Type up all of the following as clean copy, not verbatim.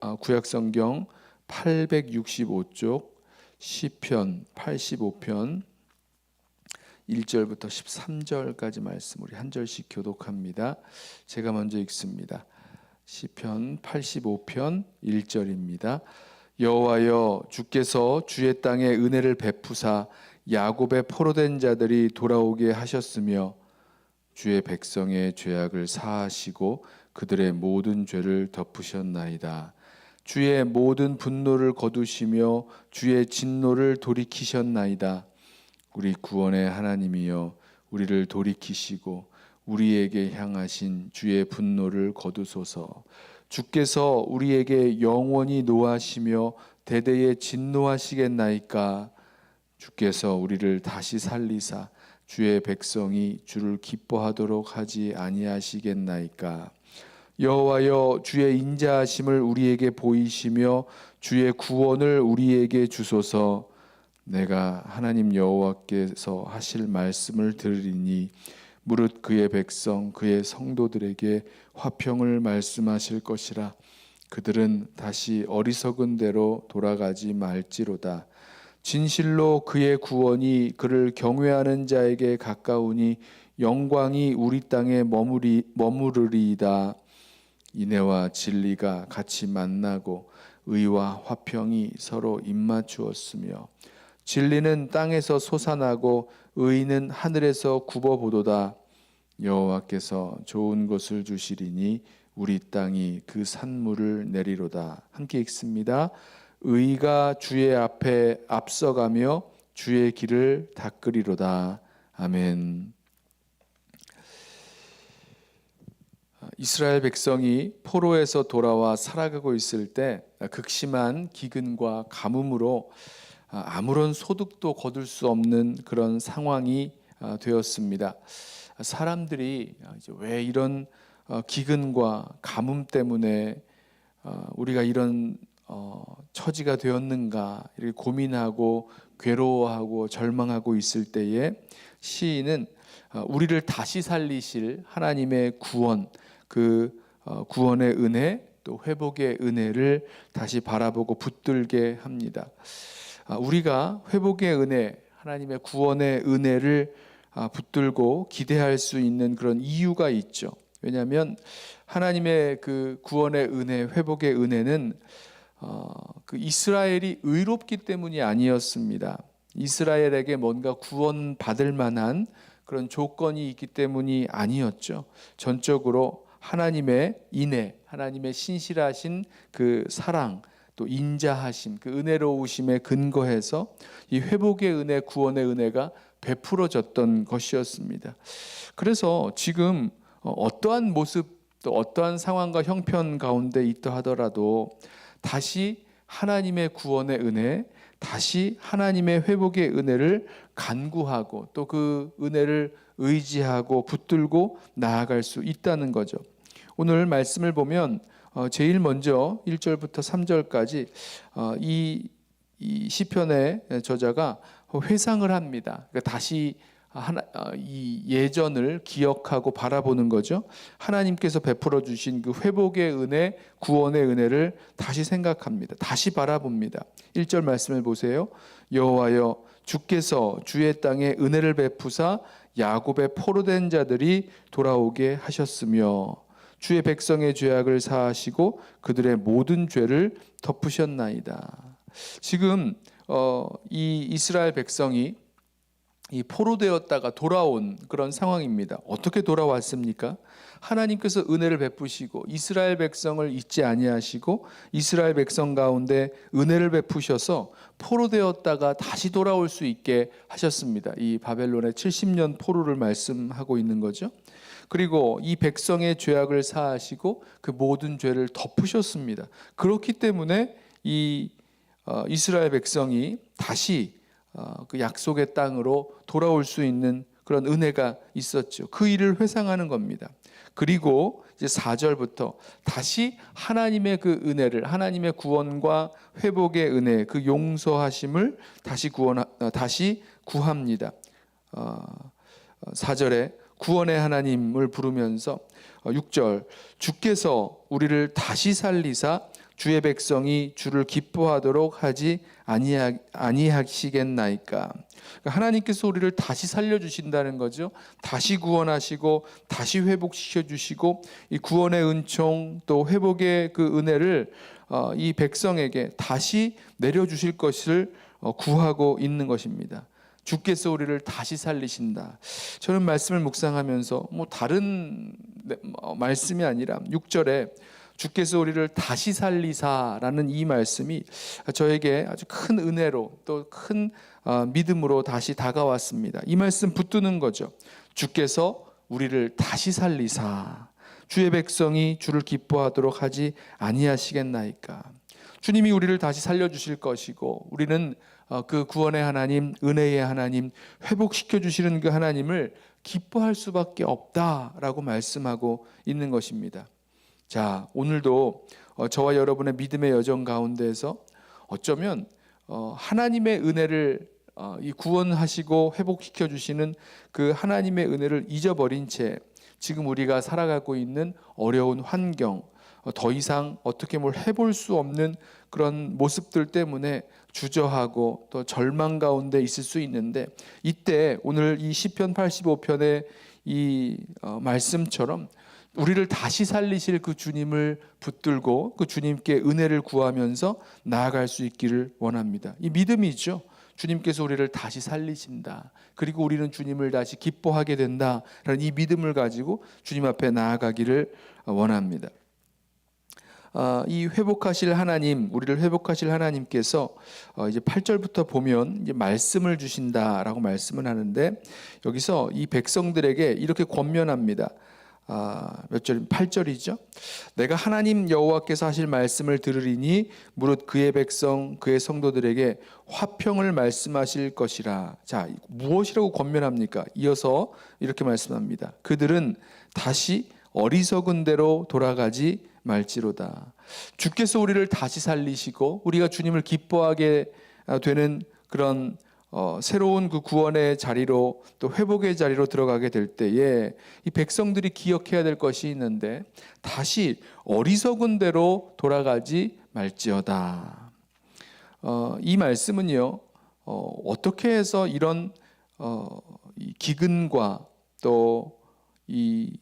구약성경 865쪽 시편 85편 1절부터 13절까지 말씀 우리 한 절씩 교독합니다. 제가 먼저 읽습니다. 시편 85편 1절입니다. 여호와여, 주께서 주의 땅에 은혜를 베푸사 야곱의 포로된 자들이 돌아오게 하셨으며 주의 백성의 죄악을 사하시고 그들의 모든 죄를 덮으셨나이다. 주의 모든 분노를 거두시며 주의 진노를 돌이키셨나이다. 우리 구원의 하나님이여, 우리를 돌이키시고 우리에게 향하신 주의 분노를 거두소서. 주께서 우리에게 영원히 노하시며 대대에 진노하시겠나이까. 주께서 우리를 다시 살리사 주의 백성이 주를 기뻐하도록 하지 아니하시겠나이까. 여호와여, 주의 인자하심을 우리에게 보이시며 주의 구원을 우리에게 주소서. 내가 하나님 여호와께서 하실 말씀을 들으리니 무릇 그의 백성 그의 성도들에게 화평을 말씀하실 것이라. 그들은 다시 어리석은 대로 돌아가지 말지로다. 진실로 그의 구원이 그를 경외하는 자에게 가까우니 영광이 우리 땅에 머무르리이다. 인애와 진리가 같이 만나고 의와 화평이 서로 입맞추었으며 진리는 땅에서 솟아나고 의는 하늘에서 굽어보도다. 여호와께서 좋은 것을 주시리니 우리 땅이 그 산물을 내리로다. 함께 읽습니다. 의가 주의 앞에 앞서가며 주의 길을 닦으리로다. 아멘. 이스라엘 백성이 포로에서 돌아와 살아가고 있을 때 극심한 기근과 가뭄으로 아무런 소득도 거둘 수 없는 그런 상황이 되었습니다. 사람들이 이제 왜 이런 기근과 가뭄 때문에 우리가 이런 처지가 되었는가 이렇게 고민하고 괴로워하고 절망하고 있을 때에 시인은 우리를 다시 살리실 하나님의 구원, 그 구원의 은혜 또 회복의 은혜를 다시 바라보고 붙들게 합니다. 우리가 회복의 은혜, 하나님의 구원의 은혜를 붙들고 기대할 수 있는 그런 이유가 있죠. 왜냐하면 하나님의 그 구원의 은혜, 회복의 은혜는 그 이스라엘이 의롭기 때문이 아니었습니다. 이스라엘에게 뭔가 구원받을 만한 그런 조건이 있기 때문이 아니었죠. 전적으로 하나님의 인애, 하나님의 신실하신 그 사랑, 또 인자하심, 그 은혜로우심에 근거해서 이 회복의 은혜, 구원의 은혜가 베풀어졌던 것이었습니다. 그래서 지금 어떠한 모습, 또 어떠한 상황과 형편 가운데 있다 하더라도 다시 하나님의 구원의 은혜, 다시 하나님의 회복의 은혜를 간구하고 또 그 은혜를 의지하고 붙들고 나아갈 수 있다는 거죠. 오늘 말씀을 보면 제일 먼저 1절부터 3절까지 이 시편의 저자가 회상을 합니다. 그러니까 다시 이 예전을 기억하고 바라보는 거죠. 하나님께서 베풀어 주신 그 회복의 은혜, 구원의 은혜를 다시 생각합니다. 다시 바라봅니다. 1절 말씀을 보세요. 여호와여, 주께서 주의 땅에 은혜를 베푸사 야곱의 포로된 자들이 돌아오게 하셨으며 주의 백성의 죄악을 사하시고 그들의 모든 죄를 덮으셨나이다. 지금 이 이스라엘 백성이 이 포로되었다가 돌아온 그런 상황입니다. 어떻게 돌아왔습니까? 하나님께서 은혜를 베푸시고 이스라엘 백성을 잊지 아니하시고 이스라엘 백성 가운데 은혜를 베푸셔서 포로되었다가 다시 돌아올 수 있게 하셨습니다. 이 바벨론의 70년 포로를 말씀하고 있는 거죠. 그리고 이 백성의 죄악을 사하시고 그 모든 죄를 덮으셨습니다. 그렇기 때문에 이 이스라엘 백성이 다시 그 약속의 땅으로 돌아올 수 있는 그런 은혜가 있었죠. 그 일을 회상하는 겁니다. 그리고 이제 4절부터 다시 하나님의 그 은혜를, 하나님의 구원과 회복의 은혜, 그 용서하심을 다시 구합니다. 4절에 구원의 하나님을 부르면서 6절 주께서 우리를 다시 살리사 주의 백성이 주를 기뻐하도록 하지 아니하시겠나이까. 하나님께서 우리를 다시 살려주신다는 거죠. 다시 구원하시고 다시 회복시켜 주시고 이 구원의 은총 또 회복의 그 은혜를 이 백성에게 다시 내려주실 것을 구하고 있는 것입니다. 주께서 우리를 다시 살리신다. 저는 말씀을 묵상하면서 다른 말씀이 아니라 6절에 주께서 우리를 다시 살리사라는 이 말씀이 저에게 아주 큰 은혜로 또 큰 믿음으로 다시 다가왔습니다. 이 말씀 붙드는 거죠. 주께서 우리를 다시 살리사 주의 백성이 주를 기뻐하도록 하지 아니하시겠나이까. 주님이 우리를 다시 살려주실 것이고 우리는 그 구원의 하나님, 은혜의 하나님, 회복시켜 주시는 그 하나님을 기뻐할 수밖에 없다라고 말씀하고 있는 것입니다. 자, 오늘도 저와 여러분의 믿음의 여정 가운데에서 어쩌면 하나님의 은혜를 이 구원하시고 회복시켜 주시는 그 하나님의 은혜를 잊어버린 채 지금 우리가 살아가고 있는 어려운 환경, 더 이상 어떻게 뭘 해볼 수 없는 그런 모습들 때문에 주저하고 또 절망 가운데 있을 수 있는데, 이때 오늘 이 시편 85편의 이 말씀처럼 우리를 다시 살리실 그 주님을 붙들고 그 주님께 은혜를 구하면서 나아갈 수 있기를 원합니다. 이 믿음이죠. 주님께서 우리를 다시 살리신다. 그리고 우리는 주님을 다시 기뻐하게 된다라는 이 믿음을 가지고 주님 앞에 나아가기를 원합니다. 이 회복하실 하나님, 우리를 회복하실 하나님께서 이제 8절부터 보면 이제 말씀을 주신다라고 말씀을 하는데, 여기서 이 백성들에게 이렇게 권면합니다. 몇 절? 8절이죠. 내가 하나님 여호와께서 하실 말씀을 들으리니 무릇 그의 백성 그의 성도들에게 화평을 말씀하실 것이라. 자, 무엇이라고 권면합니까? 이어서 이렇게 말씀합니다. 그들은 다시 어리석은 대로 돌아가지 말지로다. 주께서 우리를 다시 살리시고 우리가 주님을 기뻐하게 되는 그런 새로운 그 구원의 자리로 또 회복의 자리로 들어가게 될 때에 이 백성들이 기억해야 될 것이 있는데, 다시 어리석은 대로 돌아가지 말지어다. 이 말씀은요, 어떻게 해서 이런 이 기근과 또 이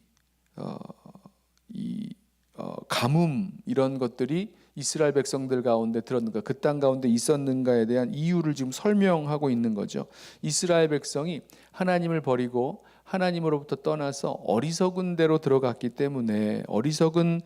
가뭄 이런 것들이 이스라엘 백성들 가운데 들었는가, 그 땅 가운데 있었는가에 대한 이유를 지금 설명하고 있는 거죠. 이스라엘 백성이 하나님을 버리고 하나님으로부터 떠나서 어리석은 데로 들어갔기 때문에, 어리석은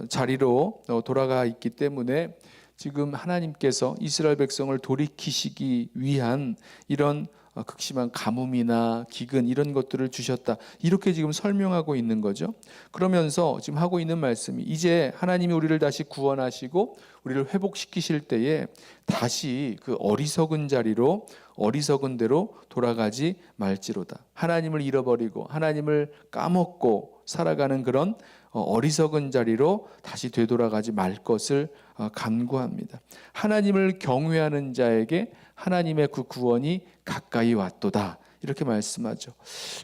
자리로 돌아가 있기 때문에 지금 하나님께서 이스라엘 백성을 돌이키시기 위한 이런 극심한 가뭄이나 기근 이런 것들을 주셨다, 이렇게 지금 설명하고 있는 거죠. 그러면서 지금 하고 있는 말씀이, 이제 하나님이 우리를 다시 구원하시고 우리를 회복시키실 때에 다시 그 어리석은 자리로, 어리석은 대로 돌아가지 말지로다. 하나님을 잃어버리고 하나님을 까먹고 살아가는 그런 어리석은 자리로 다시 되돌아가지 말 것을 간구합니다. 하나님을 경외하는 자에게 하나님의 그 구원이 가까이 왔도다, 이렇게 말씀하죠.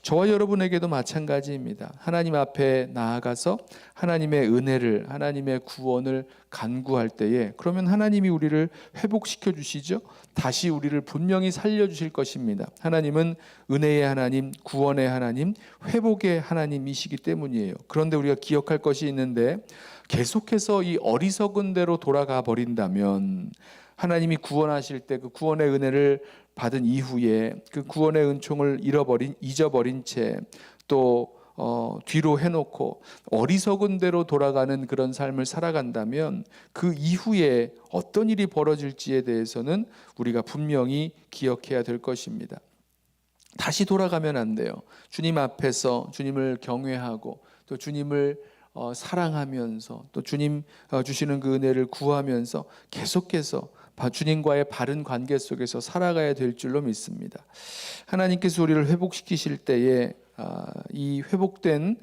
저와 여러분에게도 마찬가지입니다. 하나님 앞에 나아가서 하나님의 은혜를, 하나님의 구원을 간구할 때에, 그러면 하나님이 우리를 회복시켜 주시죠. 다시 우리를 분명히 살려주실 것입니다. 하나님은 은혜의 하나님, 구원의 하나님, 회복의 하나님이시기 때문이에요. 그런데 우리가 기억할 것이 있는데, 계속해서 이 어리석은 대로 돌아가 버린다면, 하나님이 구원하실 때 그 구원의 은혜를 받은 이후에 그 구원의 은총을 잊어버린 채 또 뒤로 해놓고 어리석은 대로 돌아가는 그런 삶을 살아간다면, 그 이후에 어떤 일이 벌어질지에 대해서는 우리가 분명히 기억해야 될 것입니다. 다시 돌아가면 안 돼요. 주님 앞에서 주님을 경외하고 또 주님을 사랑하면서 또 주님 주시는 그 은혜를 구하면서 계속해서 주님과의 바른 관계 속에서 살아가야 될 줄로 믿습니다. 하나님께서 우리를 회복시키실 때에 이 회복된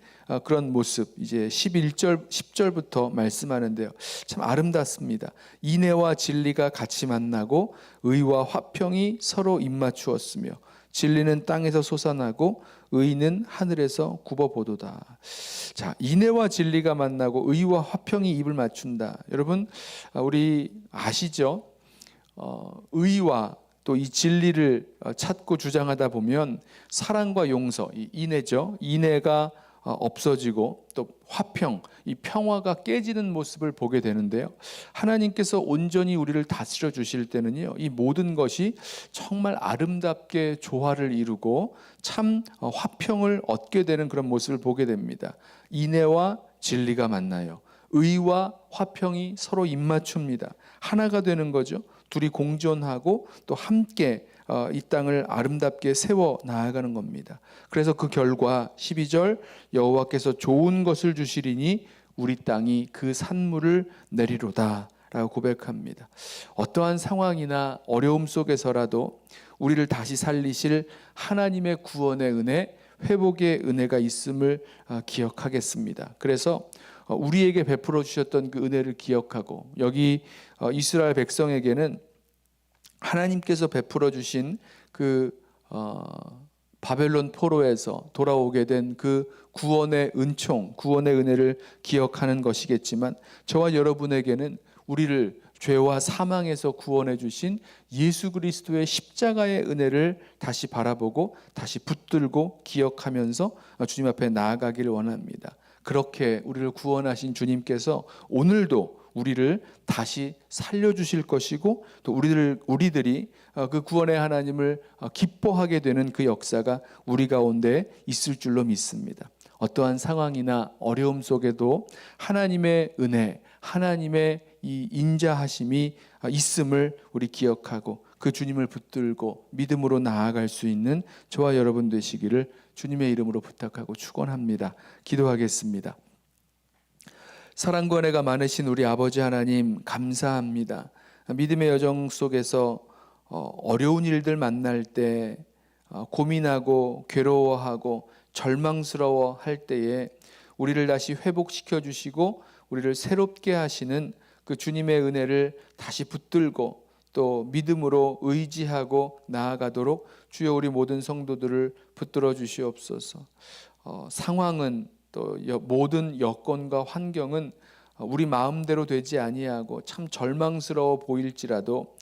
그런 모습, 이제 11절 10절부터 말씀하는데요, 참 아름답습니다. 인애와 진리가 같이 만나고 의와 화평이 서로 입맞추었으며 진리는 땅에서 솟아나고 의는 하늘에서 굽어보도다. 자, 인애와 진리가 만나고 의와 화평이 입을 맞춘다. 여러분, 우리 아시죠? 의와 또 이 진리를 찾고 주장하다 보면 사랑과 용서, 이 인애죠. 인애가 없어지고 또 화평, 이 평화가 깨지는 모습을 보게 되는데요. 하나님께서 온전히 우리를 다스려 주실 때는요, 이 모든 것이 정말 아름답게 조화를 이루고 참 화평을 얻게 되는 그런 모습을 보게 됩니다. 인애와 진리가 만나요. 의와 화평이 서로 입맞춥니다. 하나가 되는 거죠. 둘이 공존하고 또 함께 이 땅을 아름답게 세워 나아가는 겁니다. 그래서 그 결과 12절 여호와께서 좋은 것을 주시리니 우리 땅이 그 산물을 내리로다 라고 고백합니다. 어떠한 상황이나 어려움 속에서라도 우리를 다시 살리실 하나님의 구원의 은혜, 회복의 은혜가 있음을 기억하겠습니다. 그래서 우리에게 베풀어 주셨던 그 은혜를 기억하고 여기 이스라엘 백성에게는 하나님께서 베풀어 주신 그 바벨론 포로에서 돌아오게 된 그 구원의 은총, 구원의 은혜를 기억하는 것이겠지만 저와 여러분에게는 우리를 죄와 사망에서 구원해 주신 예수 그리스도의 십자가의 은혜를 다시 바라보고 다시 붙들고 기억하면서 주님 앞에 나아가기를 원합니다. 그렇게 우리를 구원하신 주님께서 오늘도 우리를 다시 살려주실 것이고 또 우리들이 그 구원의 하나님을 기뻐하게 되는 그 역사가 우리 가운데 있을 줄로 믿습니다. 어떠한 상황이나 어려움 속에도 하나님의 은혜, 하나님의 이 인자하심이 있음을 우리 기억하고 그 주님을 붙들고 믿음으로 나아갈 수 있는 저와 여러분 되시기를 주님의 이름으로 부탁하고 축원합니다. 기도하겠습니다. 사랑과 은혜가 많으신 우리 아버지 하나님 감사합니다. 믿음의 여정 속에서 어려운 일들 만날 때 고민하고 괴로워하고 절망스러워 할 때에 우리를 다시 회복시켜 주시고 우리를 새롭게 하시는 그 주님의 은혜를 다시 붙들고 또 믿음으로 의지하고 나아가도록 주여 우리 모든 성도들을 붙들어 주시옵소서. 상황은 또 모든 여건과 환경은 우리 마음대로 되지 아니하고 참 절망스러워 보일지라도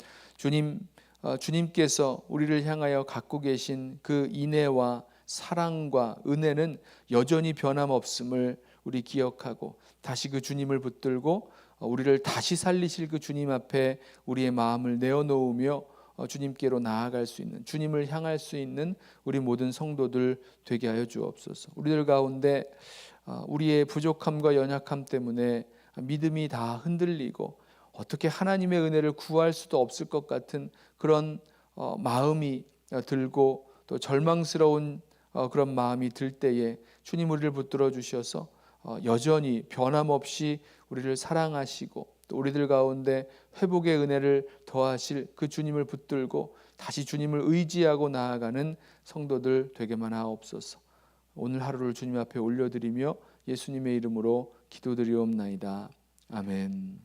주님께서 우리를 향하여 갖고 계신 그 인애와 사랑과 은혜는 여전히 변함없음을 우리 기억하고 다시 그 주님을 붙들고 우리를 다시 살리실 그 주님 앞에 우리의 마음을 내어놓으며 주님께로 나아갈 수 있는, 주님을 향할 수 있는 우리 모든 성도들 되게 하여 주옵소서. 우리들 가운데 우리의 부족함과 연약함 때문에 믿음이 다 흔들리고 어떻게 하나님의 은혜를 구할 수도 없을 것 같은 그런 마음이 들고 또 절망스러운 그런 마음이 들 때에 주님 우리를 붙들어 주셔서 여전히 변함없이 우리를 사랑하시고 또 우리들 가운데 회복의 은혜를 더하실 그 주님을 붙들고 다시 주님을 의지하고 나아가는 성도들 되게만 하옵소서. 오늘 하루를 주님 앞에 올려드리며 예수님의 이름으로 기도드리옵나이다. 아멘.